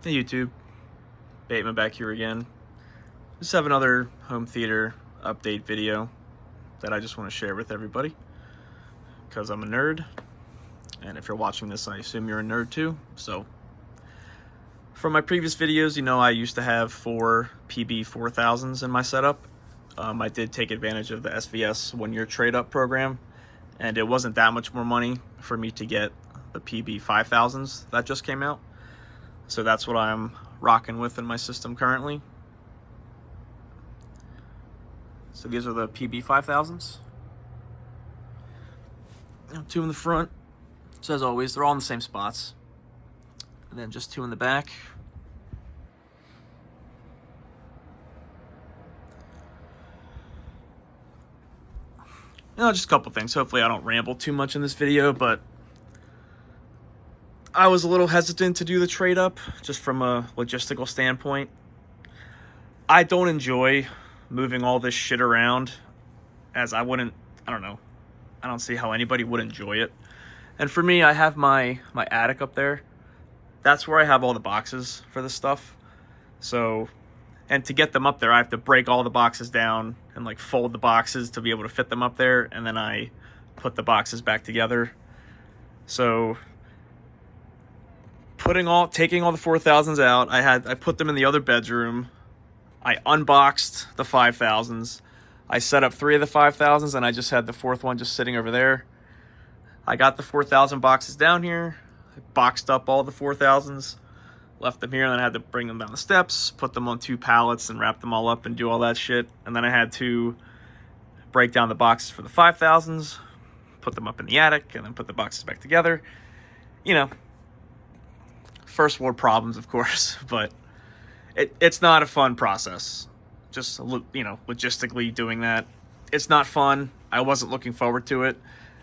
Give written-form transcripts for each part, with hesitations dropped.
Hey YouTube, Bateman back here again. Just have another home theater update video that I just want to share with everybody because I'm a nerd, and if you're watching this, I assume you're a nerd too. So from my previous videos, you know I used to have 4 PB4000s in my setup. I did take advantage of the SVS one-year trade-up program, and it wasn't that much more money for me to get the PB5000s that just came out. So that's what I'm rocking with in my system currently. So these are the PB5000s. 2 in the front. So as always, they're all in the same spots. And then just 2 in the back. Just a couple things. Hopefully I don't ramble too much in this video, but I was a little hesitant to do the trade up just from a logistical standpoint. I don't enjoy moving all this shit around, as I don't see how anybody would enjoy it. And for me, I have my attic up there. That's where I have all the boxes for this stuff. So, and to get them up there, I have to break all the boxes down and like fold the boxes to be able to fit them up there, and then I put the boxes back together. So taking all the 4000s out, I put them in the other bedroom. I unboxed the 5000s. I set up 3 of the 5000s, and I just had the 4th one just sitting over there. I got the 4000 boxes down here. I boxed up all the 4000s, left them here, and then I had to bring them down the steps, put them on 2 pallets and wrap them all up and do all that shit. And then I had to break down the boxes for the 5000s, put them up in the attic, and then put the boxes back together. You know, first world problems, of course, but it's not a fun process. Just, logistically doing that, it's not fun. I wasn't looking forward to it,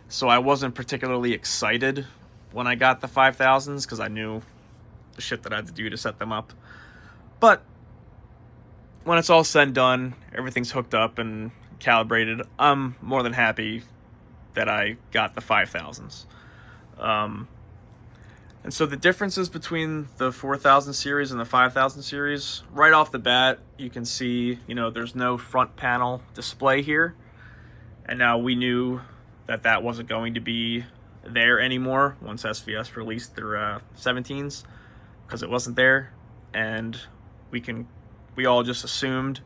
so I wasn't particularly excited when I got the 5000s because I knew the shit that I had to do to set them up. But when it's all said and done, everything's hooked up and calibrated, I'm more than happy that I got the 5000s. And so the differences between the 4000 series and the 5000 series, right off the bat, you can see, there's no front panel display here. And now we knew that that wasn't going to be there anymore once SVS released their 17s, because it wasn't there. And we all just assumed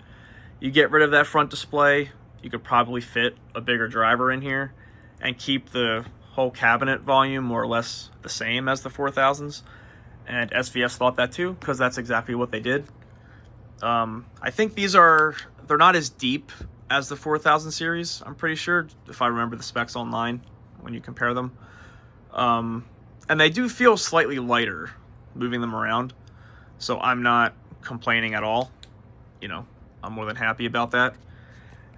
you get rid of that front display, you could probably fit a bigger driver in here and keep the whole cabinet volume more or less the same as the 4000s, and SVS thought that too, because that's exactly what they did. I think they're not as deep as the 4000 series, I'm pretty sure, if I remember the specs online when you compare them. And they do feel slightly lighter moving them around, so I'm not complaining at all. I'm more than happy about that.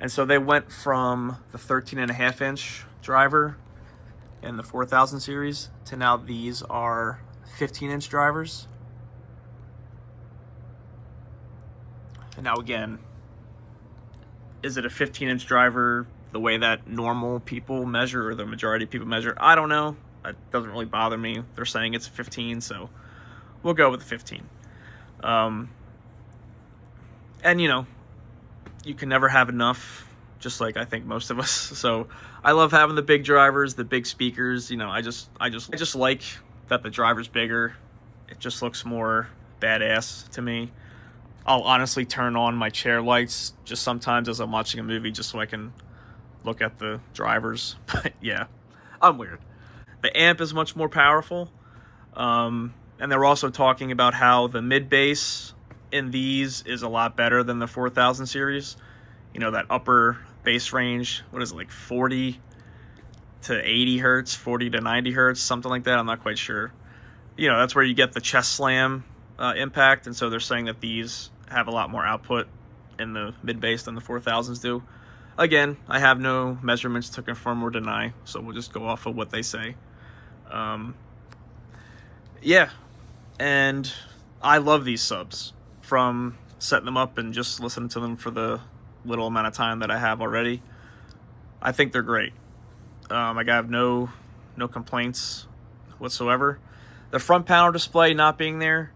And so they went from the 13.5-inch driver in the 4000 series to now these are 15-inch drivers. And now again, is it a 15-inch driver the way that normal people measure, or the majority of people measure? I don't know. It doesn't really bother me. They're saying it's a 15, so we'll go with the 15. And you can never have enough, just like I think most of us. So I love having the big drivers, the big speakers. I just like that the driver's bigger. It just looks more badass to me. I'll honestly turn on my chair lights just sometimes as I'm watching a movie, just so I can look at the drivers. But yeah, I'm weird. The amp is much more powerful. And they're also talking about how the mid bass in these is a lot better than the 4000 series. That upper bass range, what is it, like 40 to 80 hertz, 40 to 90 hertz, something like that. I'm not quite sure. That's where you get the chest slam impact, and so they're saying that these have a lot more output in the mid bass than the 4000s do. Again, I have no measurements to confirm or deny, so we'll just go off of what they say. Yeah, and I love these subs. From setting them up and just listening to them for the little amount of time that I have already, I think they're great. I have no complaints whatsoever. The front panel display not being there,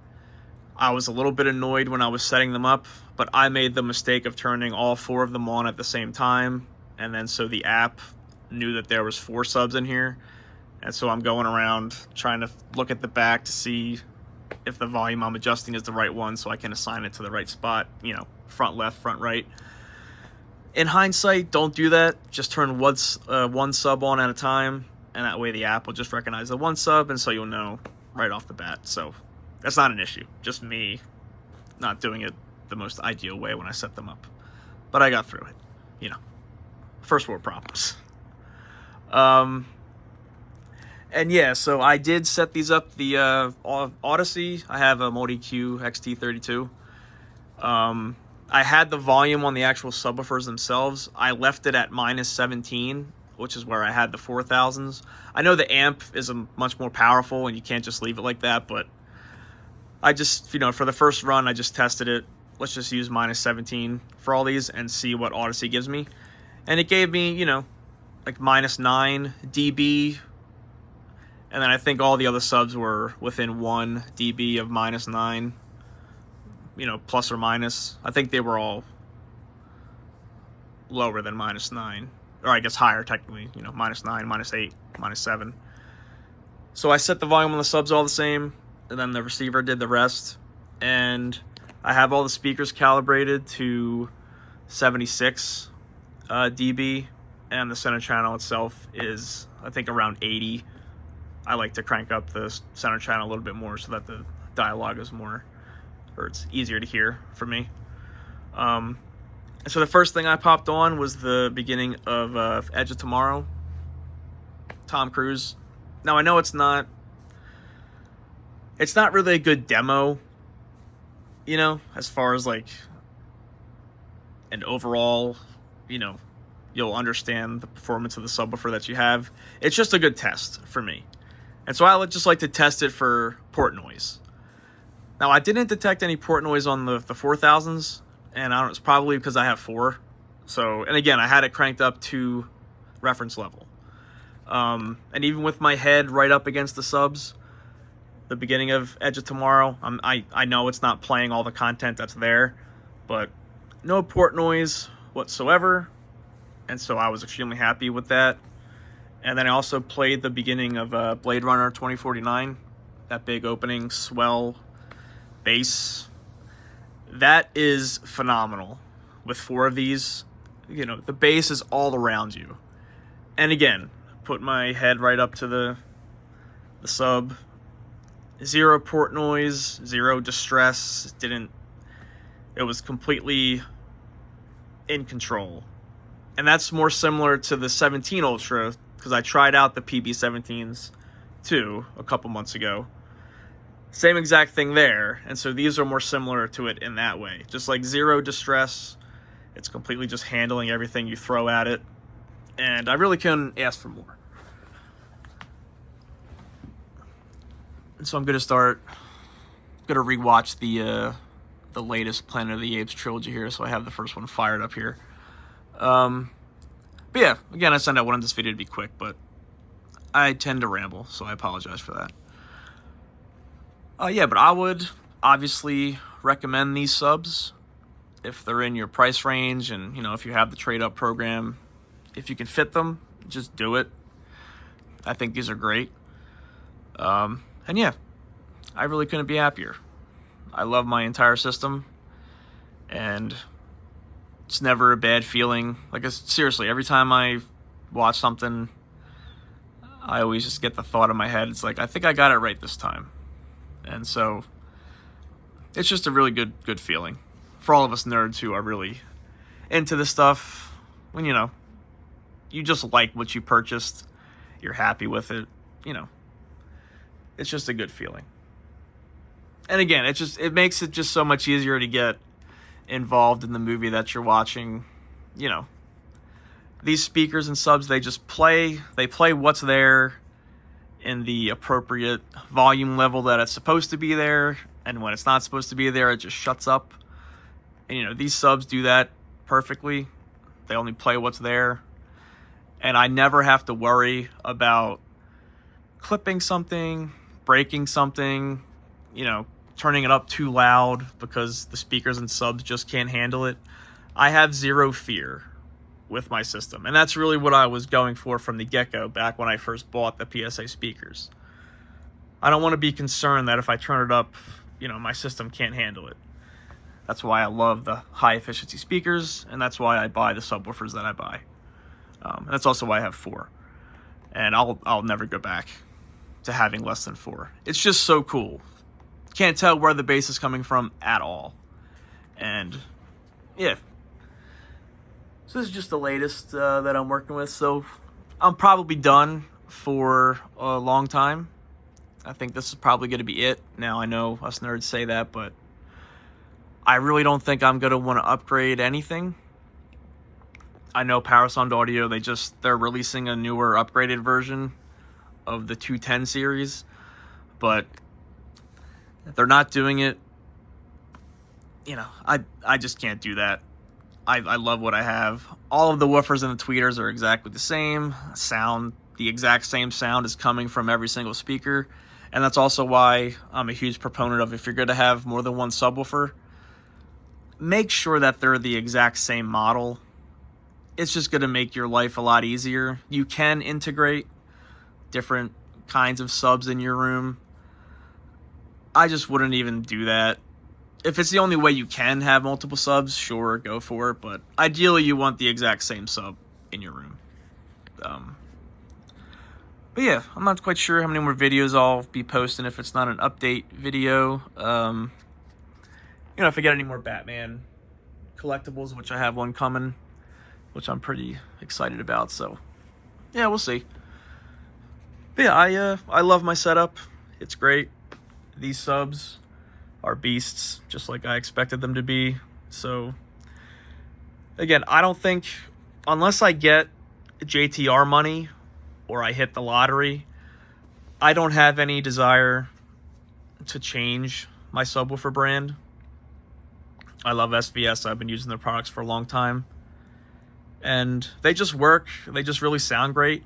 I was a little bit annoyed when I was setting them up, but I made the mistake of turning all 4 of them on at the same time, and then so the app knew that there was 4 subs in here, and so I'm going around trying to look at the back to see if the volume I'm adjusting is the right one so I can assign it to the right spot, front left, front right. In hindsight, don't do that. Just turn one sub on at a time, and that way the app will just recognize the 1 sub, and so you'll know right off the bat. So that's not an issue. Just me not doing it the most ideal way when I set them up. But I got through it. First world problems. And yeah, so I did set these up. The Odyssey, I have a Multi-Q XT32. I had the volume on the actual subwoofers themselves. I left it at -17, which is where I had the 4000s. I know the amp is much more powerful and you can't just leave it like that, but I just, for the first run, I just tested it. Let's just use -17 for all these and see what Odyssey gives me. And it gave me, like -9 dB. And then I think all the other subs were within 1 dB of -9. Plus or minus. I think they were all lower than -9. Or I guess higher, technically. -9, -8, -7. So I set the volume on the subs all the same. And then the receiver did the rest. And I have all the speakers calibrated to 76 dB. And the center channel itself is, I think, around 80. I like to crank up the center channel a little bit more so that the dialogue is more, or it's easier to hear for me. And so the first thing I popped on was the beginning of Edge of Tomorrow, Tom Cruise. Now I know it's not really a good demo, as far as like an overall, you'll understand the performance of the subwoofer that you have. It's just a good test for me. And so I would just like to test it for port noise. Now, I didn't detect any port noise on the 4000s, and I don't know, it's probably because I have 4. So, and again, I had it cranked up to reference level. And even with my head right up against the subs, the beginning of Edge of Tomorrow, I know it's not playing all the content that's there, but no port noise whatsoever. And so I was extremely happy with that. And then I also played the beginning of Blade Runner 2049, that big opening swell bass. That is phenomenal. With 4 of these, the bass is all around you. And again, put my head right up to the sub. 0 port noise, 0 distress. It was completely in control. And that's more similar to the 17 Ultra, because I tried out the PB17s too a couple months ago. Same exact thing there. And so these are more similar to it in that way. Just like 0 distress. It's completely just handling everything you throw at it. And I really couldn't ask for more. And so I'm going to rewatch the latest Planet of the Apes trilogy here. So I have the first one fired up here. But yeah, again, I said I wanted this video to be quick, but I tend to ramble, so I apologize for that. Yeah, but I would obviously recommend these subs if they're in your price range, and if you have the trade-up program. If you can fit them, just do it. I think these are great. And yeah, I really couldn't be happier. I love my entire system, and it's never a bad feeling. Like, seriously, every time I watch something, I always just get the thought in my head. It's like, I think I got it right this time. And so it's just a really good feeling for all of us nerds who are really into this stuff. When, you just like what you purchased, you're happy with it, it's just a good feeling. And again, it makes it just so much easier to get involved in the movie that you're watching. These speakers and subs, they play what's there in the appropriate volume level that it's supposed to be there, and when it's not supposed to be there, it just shuts up. And these subs do that perfectly. They only play what's there, and I never have to worry about clipping something, breaking something, turning it up too loud because the speakers and subs just can't handle it. I have zero fear with my system, and that's really what I was going for from the get-go back when I first bought the PSA speakers. I don't want to be concerned that if I turn it up, my system can't handle it. That's why I love the high-efficiency speakers, and that's why I buy the subwoofers that I buy. That's also why I have 4. And I'll never go back to having less than 4. It's just so cool. Can't tell where the bass is coming from at all. And, yeah. So this is just the latest that I'm working with. So I'm probably done for a long time. I think this is probably going to be it. Now, I know us nerds say that, but I really don't think I'm going to want to upgrade anything. I know Parasound Audio, they're releasing a newer upgraded version of the 210 series, but if they're not doing it, I just can't do that. I love what I have. All of the woofers and the tweeters are exactly the same sound. The exact same sound is coming from every single speaker, and that's also why I'm a huge proponent of, if you're going to have more than one subwoofer, make sure that they're the exact same model. It's just going to make your life a lot easier. You can integrate different kinds of subs in your room. I just wouldn't even do that. If it's the only way you can have multiple subs, sure, go for it. But ideally, you want the exact same sub in your room. But yeah, I'm not quite sure how many more videos I'll be posting if it's not an update video. If I get any more Batman collectibles, which I have one coming, which I'm pretty excited about. So yeah, we'll see. But yeah, I love my setup. It's great. These subs are beasts, just like I expected them to be. So again, I don't think, unless I get JTR money or I hit the lottery, I don't have any desire to change my subwoofer brand. I love SVS. I've been using their products for a long time, and they just work. They just really sound great.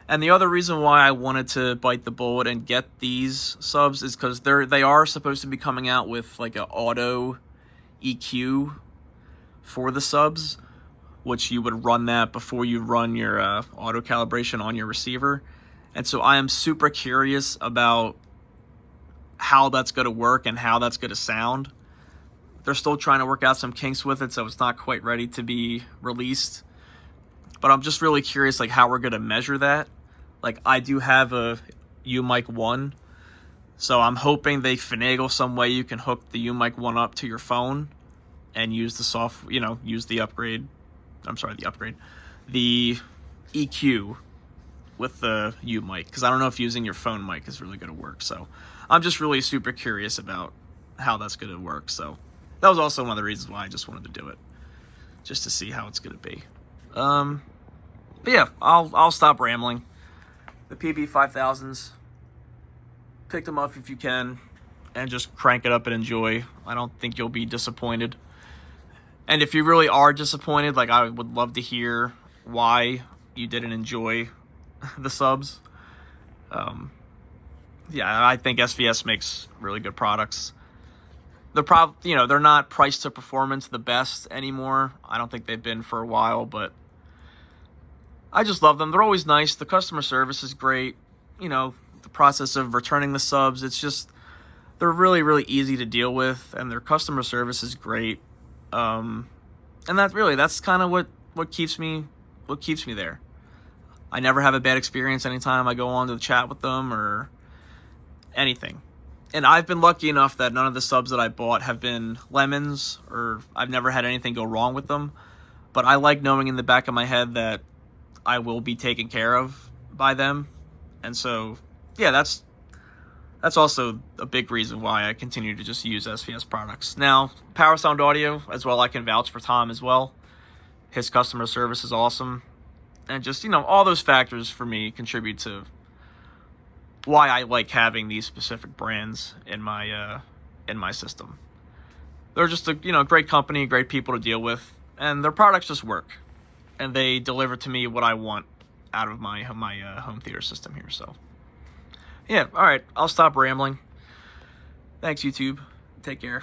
And the other reason why I wanted to bite the bullet and get these subs is because they are supposed to be coming out with like an auto EQ for the subs, which you would run that before you run your auto calibration on your receiver. And so I am super curious about how that's going to work and how that's going to sound. They're still trying to work out some kinks with it, so it's not quite ready to be released. But I'm just really curious, like, how we're going to measure that. Like, I do have a UMic 1, so I'm hoping they finagle some way you can hook the UMic 1 up to your phone and use the use the upgrade. The EQ with the UMic, because I don't know if using your phone mic is really going to work. So I'm just really super curious about how that's going to work. So that was also one of the reasons why I just wanted to do it, just to see how it's going to be. But yeah, I'll stop rambling. The PB5000s, pick them up if you can, and just crank it up and enjoy. I don't think you'll be disappointed. And if you really are disappointed, like, I would love to hear why you didn't enjoy the subs. Yeah, I think SVS makes really good products. They're not price to performance the best anymore. I don't think they've been for a while, but I just love them. They're always nice. The customer service is great. The process of returning the subs, it's just, they're really, really easy to deal with, and their customer service is great. And that's kind of what keeps me there. I never have a bad experience anytime I go on to the chat with them or anything. And I've been lucky enough that none of the subs that I bought have been lemons, or I've never had anything go wrong with them. But I like knowing in the back of my head that I will be taken care of by them. And so, yeah, that's also a big reason why I continue to just use SVS products. Now, Parasound Audio as well, I can vouch for Tom as well. His customer service is awesome. And just, all those factors for me contribute to why I like having these specific brands in my system. They're just a great company, great people to deal with, and their products just work, and they deliver to me what I want out of my home theater system here. So yeah, all right, I'll stop rambling. Thanks, YouTube. Take care.